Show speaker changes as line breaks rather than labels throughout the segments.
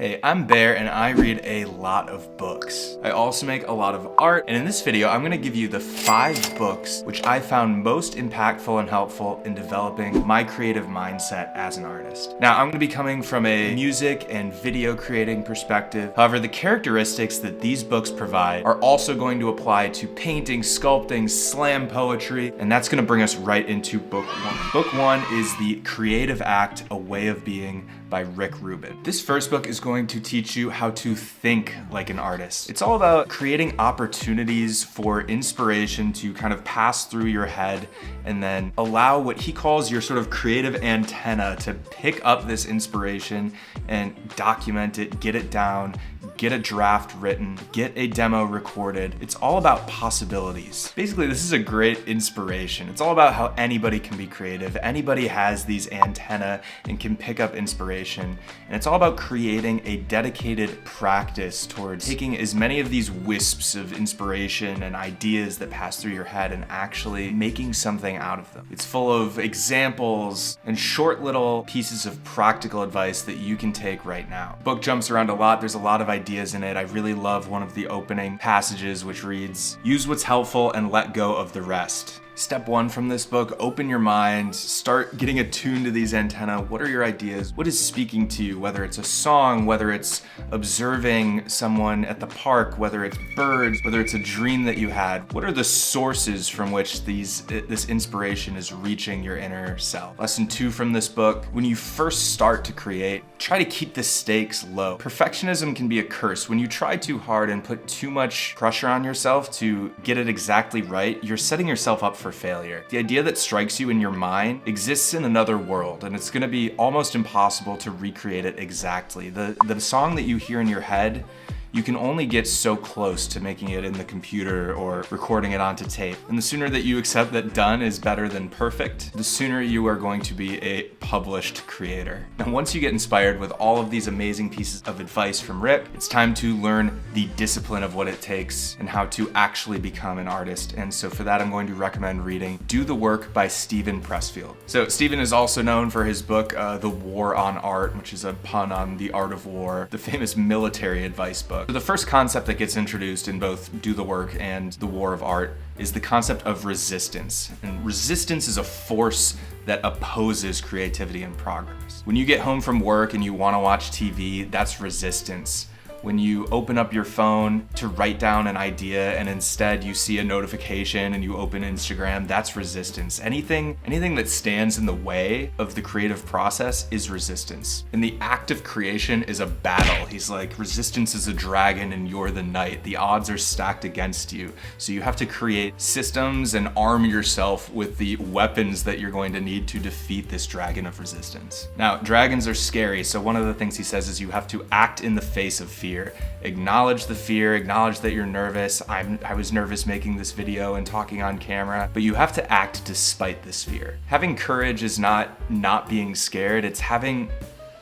Hey, I'm Bear and I read a lot of books. I also make a lot of art, and in this video I'm gonna give you the 5 books which I found most impactful and helpful in developing my creative mindset as an artist. Now, I'm gonna be coming from a music and video creating perspective. However, the characteristics that these books provide are also going to apply to painting, sculpting, slam poetry, and that's gonna bring us right into book 1. Book 1 is The Creative Act, A Way of Being by Rick Rubin. This first book is going to teach you how to think like an artist. It's all about creating opportunities for inspiration to kind of pass through your head and then allow what he calls your sort of creative antenna to pick up this inspiration and document it, get it down, get a draft written, get a demo recorded. It's all about possibilities. Basically, this is a great inspiration. It's all about how anybody can be creative. Anybody has these antennae and can pick up inspiration. And it's all about creating a dedicated practice towards taking as many of these wisps of inspiration and ideas that pass through your head and actually making something out of them. It's full of examples and short little pieces of practical advice that you can take right now. The book jumps around a lot. There's a lot of ideas in it. I really love one of the opening passages which reads, "Use what's helpful and let go of the rest." Step 1 from this book, open your mind, start getting attuned to these antennae. What are your ideas? What is speaking to you? Whether it's a song, whether it's observing someone at the park, whether it's birds, whether it's a dream that you had. What are the sources from which this inspiration is reaching your inner self? Lesson 2 from this book, when you first start to create, try to keep the stakes low. Perfectionism can be a curse. When you try too hard and put too much pressure on yourself to get it exactly right, you're setting yourself up for failure. The idea that strikes you in your mind exists in another world, and it's gonna be almost impossible to recreate it exactly. The song that you hear in your head, you can only get so close to making it in the computer or recording it onto tape. And the sooner that you accept that done is better than perfect, the sooner you are going to be a published creator. Now, once you get inspired with all of these amazing pieces of advice from Rick, it's time to learn the discipline of what it takes and how to actually become an artist. And so for that, I'm going to recommend reading Do the Work by Steven Pressfield. So Steven is also known for his book, The War on Art, which is a pun on the art of war, the famous military advice book. So the first concept that gets introduced in both Do the Work and The War of Art is the concept of resistance. And resistance is a force that opposes creativity and progress. When you get home from work and you want to watch TV, that's resistance. When you open up your phone to write down an idea and instead you see a notification and you open Instagram, that's resistance. Anything that stands in the way of the creative process is resistance. And the act of creation is a battle. He's like, resistance is a dragon and you're the knight. The odds are stacked against you. So you have to create systems and arm yourself with the weapons that you're going to need to defeat this dragon of resistance. Now, dragons are scary, so one of the things he says is you have to act in the face of fear. Acknowledge the fear, acknowledge that you're nervous. I was nervous making this video and talking on camera, but you have to act despite this fear. Having courage is not being scared, it's having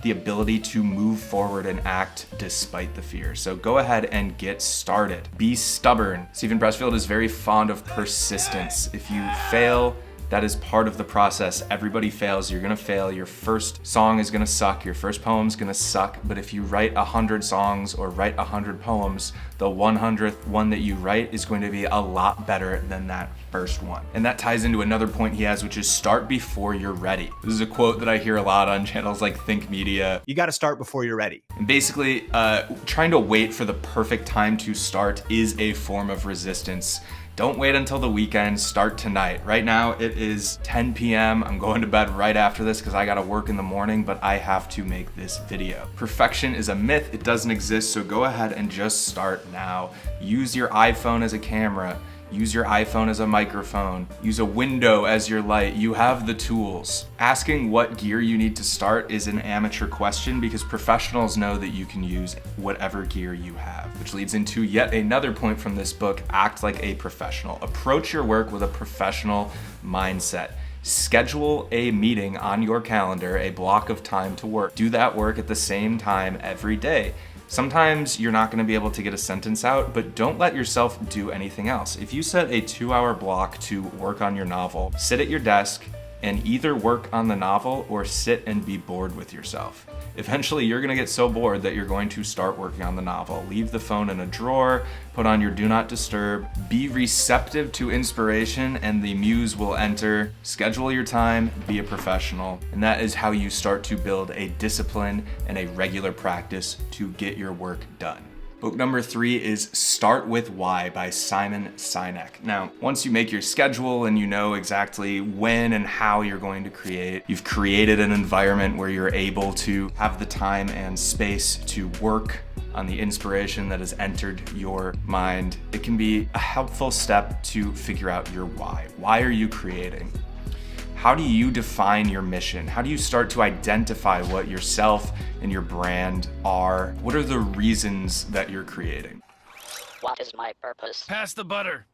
the ability to move forward and act despite the fear. So go ahead and get started. Be stubborn. Steven Pressfield is very fond of persistence. If you fail, that is part of the process. Everybody fails, you're gonna fail. Your first song is gonna suck, your first poem's gonna suck, but if you write 100 songs or write 100 poems, the 100th one that you write is going to be a lot better than that first one. And that ties into another point he has, which is start before you're ready. This is a quote that I hear a lot on channels like Think Media.
You gotta start before you're ready.
And basically, trying to wait for the perfect time to start is a form of resistance. Don't wait until the weekend, start tonight. Right now it is 10 p.m. I'm going to bed right after this because I gotta work in the morning, but I have to make this video. Perfection is a myth, it doesn't exist, so go ahead and just start now. Use your iPhone as a camera. Use your iPhone as a microphone. Use a window as your light. You have the tools. Asking what gear you need to start is an amateur question because professionals know that you can use whatever gear you have. Which leads into yet another point from this book, act like a professional. Approach your work with a professional mindset. Schedule a meeting on your calendar, a block of time to work. Do that work at the same time every day. Sometimes you're not gonna be able to get a sentence out, but don't let yourself do anything else. If you set a 2-hour block to work on your novel, sit at your desk, and either work on the novel or sit and be bored with yourself. Eventually, you're gonna get so bored that you're going to start working on the novel. Leave the phone in a drawer, put on your do not disturb, be receptive to inspiration, and the muse will enter. Schedule your time, be a professional, and that is how you start to build a discipline and a regular practice to get your work done. Book number 3 is Start With Why by Simon Sinek. Now, once you make your schedule and you know exactly when and how you're going to create, you've created an environment where you're able to have the time and space to work on the inspiration that has entered your mind, it can be a helpful step to figure out your why. Why are you creating? How do you define your mission? How do you start to identify what yourself and your brand are? What are the reasons that you're creating?
What is my purpose?
Pass the butter.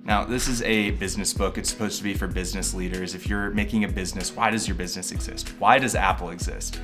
Now, this is a business book. It's supposed to be for business leaders. If you're making a business, why does your business exist? Why does Apple exist?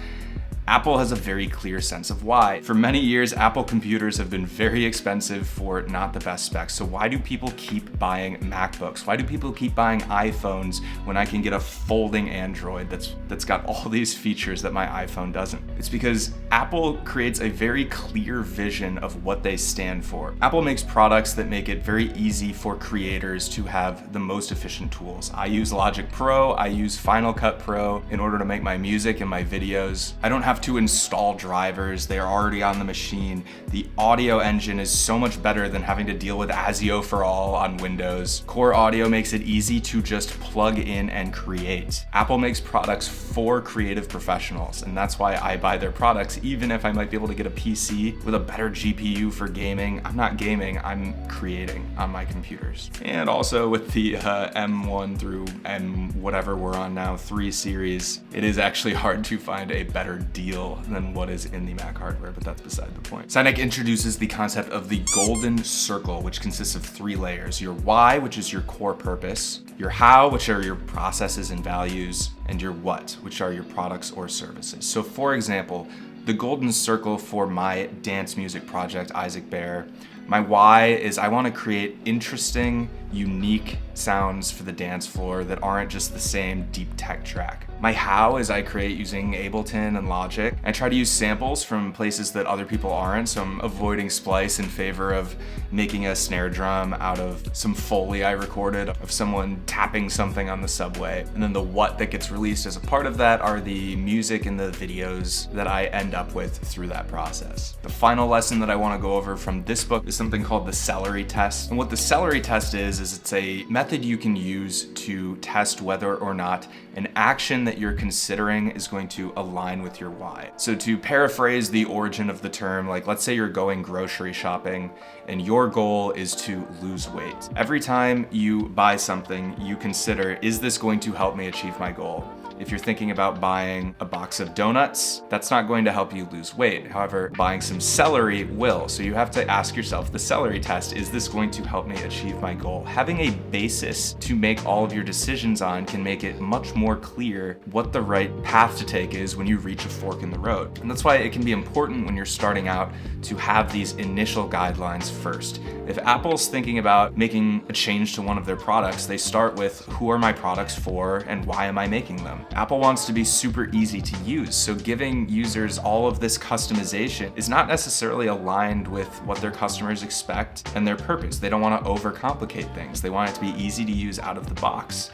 Apple has a very clear sense of why. For many years, Apple computers have been very expensive for not the best specs. So why do people keep buying MacBooks? Why do people keep buying iPhones when I can get a folding Android that's got all these features that my iPhone doesn't? It's because Apple creates a very clear vision of what they stand for. Apple makes products that make it very easy for creators to have the most efficient tools. I use Logic Pro, I use Final Cut Pro in order to make my music and my videos. I don't have to install drivers, they are already on the machine. The audio engine is so much better than having to deal with ASIO for All on Windows. Core Audio makes it easy to just plug in and create. Apple makes products for creative professionals, and that's why I buy their products, even if I might be able to get a PC with a better GPU for gaming. I'm not gaming, I'm creating on my computers. And also with the M1 through M whatever we're on now, 3 series, it is actually hard to find a better deal than what is in the Mac hardware, but that's beside the point. Sinek introduces the concept of the golden circle, which consists of 3 layers. Your why, which is your core purpose, your how, which are your processes and values, and your what, which are your products or services. So for example, the golden circle for my dance music project, Isaac Bear, my why is I want to create interesting, unique sounds for the dance floor that aren't just the same deep tech track. My how is I create using Ableton and Logic. I try to use samples from places that other people aren't, so I'm avoiding splice in favor of making a snare drum out of some Foley I recorded of someone tapping something on the subway. And then the what that gets released as a part of that are the music and the videos that I end up with through that process. The final lesson that I want to go over from this book is something called the celery test. And what the celery test is it's a method you can use to test whether or not an action that you're considering is going to align with your why. So to paraphrase the origin of the term, like let's say you're going grocery shopping and your goal is to lose weight. Every time you buy something, you consider, is this going to help me achieve my goal? If you're thinking about buying a box of donuts, that's not going to help you lose weight. However, buying some celery will. So you have to ask yourself the celery test, is this going to help me achieve my goal? Having a basis to make all of your decisions on can make it much more clear what the right path to take is when you reach a fork in the road. And that's why it can be important when you're starting out to have these initial guidelines first. If Apple's thinking about making a change to one of their products, they start with who are my products for and why am I making them? Apple wants to be super easy to use, so giving users all of this customization is not necessarily aligned with what their customers expect and their purpose. They don't want to overcomplicate things. They want it to be easy to use out of the box.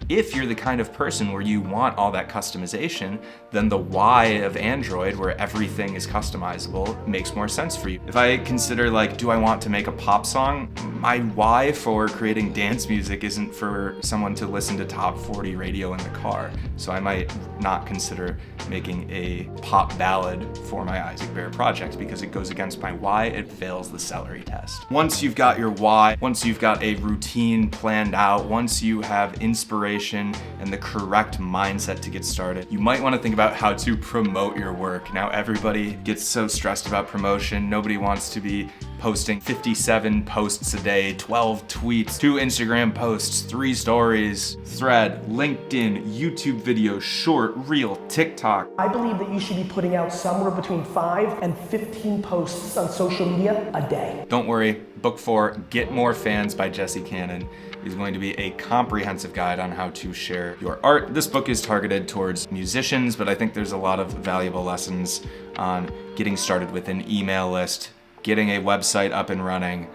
If you're the kind of person where you want all that customization, then the why of Android, where everything is customizable, makes more sense for you. If I consider like, do I want to make a pop song? My why for creating dance music isn't for someone to listen to top 40 radio in the car. So I might not consider making a pop ballad for my Isaac Bear project because it goes against my why, it fails the celery test. Once you've got your why, once you've got a routine planned out, once you have inspiration and the correct mindset to get started, you might want to think about how to promote your work. Now everybody gets so stressed about promotion. Nobody wants to be posting 57 posts a day, 12 tweets, 2 Instagram posts, 3 stories, Thread, LinkedIn, YouTube videos, short, reel, TikTok.
I believe that you should be putting out somewhere between 5 and 15 posts on social media a day.
Don't worry, book 4, Get More Fans by Jesse Cannon, is going to be a comprehensive guide on how to share your art. This book is targeted towards musicians, but I think there's a lot of valuable lessons on getting started with an email list, getting a website up and running,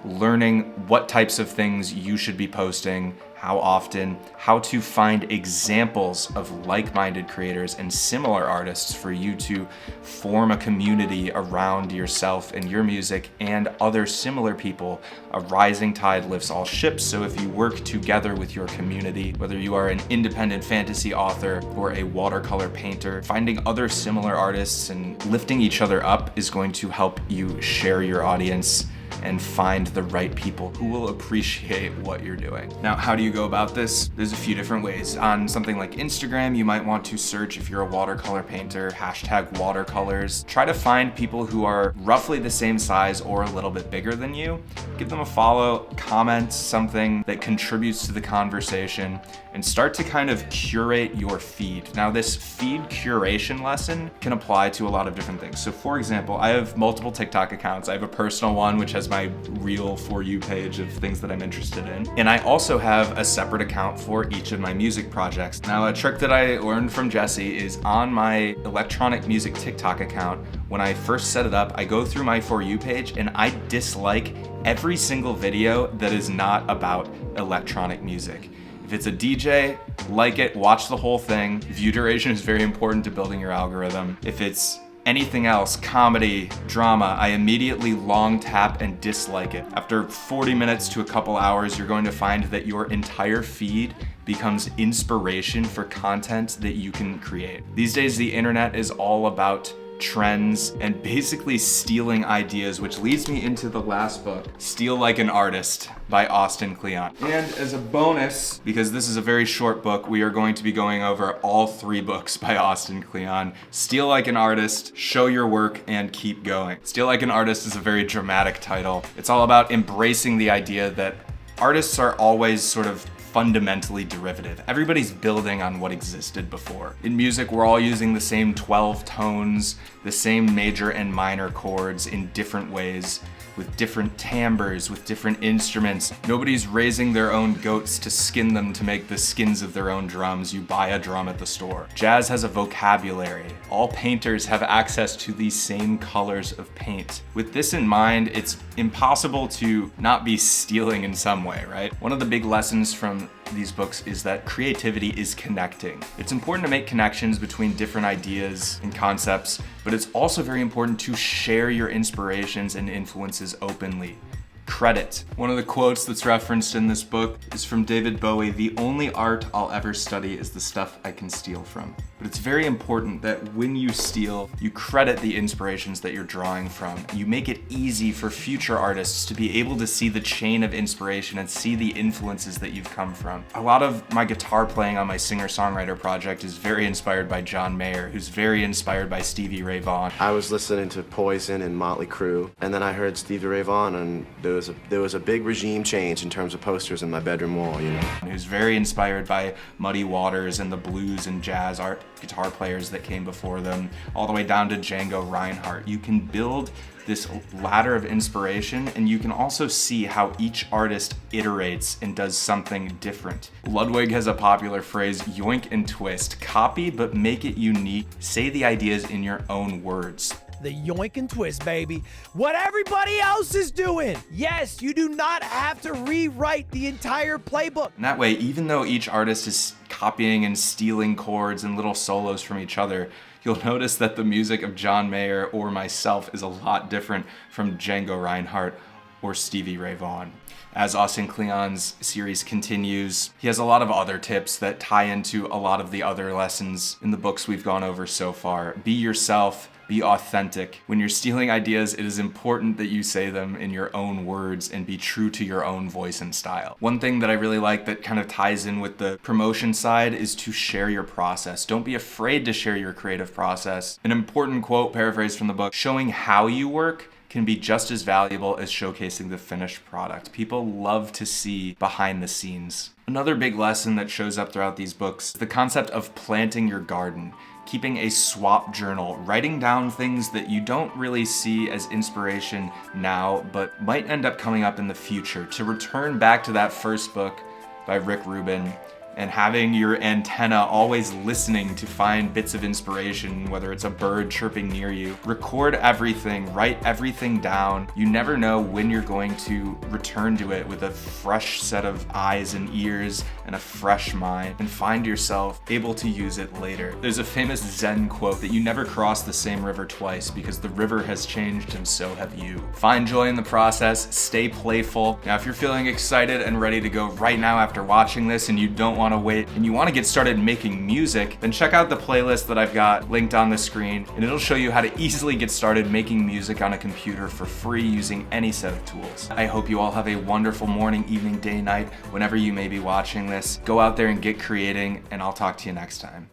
learning what types of things you should be posting, how often, how to find examples of like-minded creators and similar artists for you to form a community around yourself and your music and other similar people. A rising tide lifts all ships, so if you work together with your community, whether you are an independent fantasy author or a watercolor painter, finding other similar artists and lifting each other up is going to help you share your audience and find the right people who will appreciate what you're doing. Now, how do you go about this? There's a few different ways. On something like Instagram, you might want to search, if you're a watercolor painter, hashtag watercolors. Try to find people who are roughly the same size or a little bit bigger than you. Give them a follow, comment something that contributes to the conversation, and start to kind of curate your feed. Now, this feed curation lesson can apply to a lot of different things. So for example, I have multiple TikTok accounts. I have a personal one, which has my real For You page of things that I'm interested in. And I also have a separate account for each of my music projects. Now, a trick that I learned from Jesse is on my electronic music TikTok account, when I first set it up, I go through my For You page and I dislike every single video that is not about electronic music. If it's a DJ, like it, watch the whole thing. View duration is very important to building your algorithm. If it's anything else, comedy, drama, I immediately long tap and dislike it. After 40 minutes to a couple hours, you're going to find that your entire feed becomes inspiration for content that you can create. These days, the internet is all about trends and basically stealing ideas, which leads me into the last book, Steal Like an Artist by Austin Kleon. And as a bonus, because this is a very short book, we are going to be going over all 3 books by Austin Kleon. Steal Like an Artist, Show Your Work, and Keep Going. Steal Like an Artist is a very dramatic title. It's all about embracing the idea that artists are always sort of fundamentally derivative. Everybody's building on what existed before. In music, we're all using the same 12 tones, the same major and minor chords in different ways, with different timbres, with different instruments. Nobody's raising their own goats to skin them to make the skins of their own drums. You buy a drum at the store. Jazz has a vocabulary. All painters have access to these same colors of paint. With this in mind, it's impossible to not be stealing in some way, right? One of the big lessons from these books is that creativity is connecting. It's important to make connections between different ideas and concepts, but it's also very important to share your inspirations and influences openly. Credit. One of the quotes that's referenced in this book is from David Bowie: "The only art I'll ever study is the stuff I can steal from." But it's very important that when you steal, you credit the inspirations that you're drawing from. You make it easy for future artists to be able to see the chain of inspiration and see the influences that you've come from. A lot of my guitar playing on my singer-songwriter project is very inspired by John Mayer, who's very inspired by Stevie Ray Vaughan.
I was listening to Poison and Motley Crue, and then I heard Stevie Ray Vaughan, and there was a big regime change in terms of posters in my bedroom wall, you know.
Who's very inspired by Muddy Waters and the blues and jazz art guitar players that came before them, all the way down to Django Reinhardt. You can build this ladder of inspiration, and you can also see how each artist iterates and does something different. Ludwig has a popular phrase, yoink and twist. Copy, but make it unique. Say the ideas in your own words.
The yoink and twist, baby. What everybody else is doing. Yes, you do not have to rewrite the entire playbook.
And that way, even though each artist is copying and stealing chords and little solos from each other, you'll notice that the music of John Mayer or myself is a lot different from Django Reinhardt or Stevie Ray Vaughan. As Austin Kleon's series continues, he has a lot of other tips that tie into a lot of the other lessons in the books we've gone over so far. Be yourself. Be authentic. When you're stealing ideas, it is important that you say them in your own words and be true to your own voice and style. One thing that I really like that kind of ties in with the promotion side is to share your process. Don't be afraid to share your creative process. An important quote, paraphrased from the book, showing how you work can be just as valuable as showcasing the finished product. People love to see behind the scenes. Another big lesson that shows up throughout these books is the concept of planting your garden. Keeping a swap journal, writing down things that you don't really see as inspiration now, but might end up coming up in the future. To return back to that first book by Rick Rubin, and having your antenna always listening to find bits of inspiration, whether it's a bird chirping near you. Record everything, write everything down. You never know when you're going to return to it with a fresh set of eyes and ears and a fresh mind, and find yourself able to use it later. There's a famous Zen quote that you never cross the same river twice because the river has changed and so have you. Find joy in the process, stay playful. Now, if you're feeling excited and ready to go right now after watching this and you don't want to wait and you want to get started making music, then check out the playlist that I've got linked on the screen, and it'll show you how to easily get started making music on a computer for free using any set of tools. I hope you all have a wonderful morning, evening, day, night, whenever you may be watching this. Go out there and get creating, and I'll talk to you next time.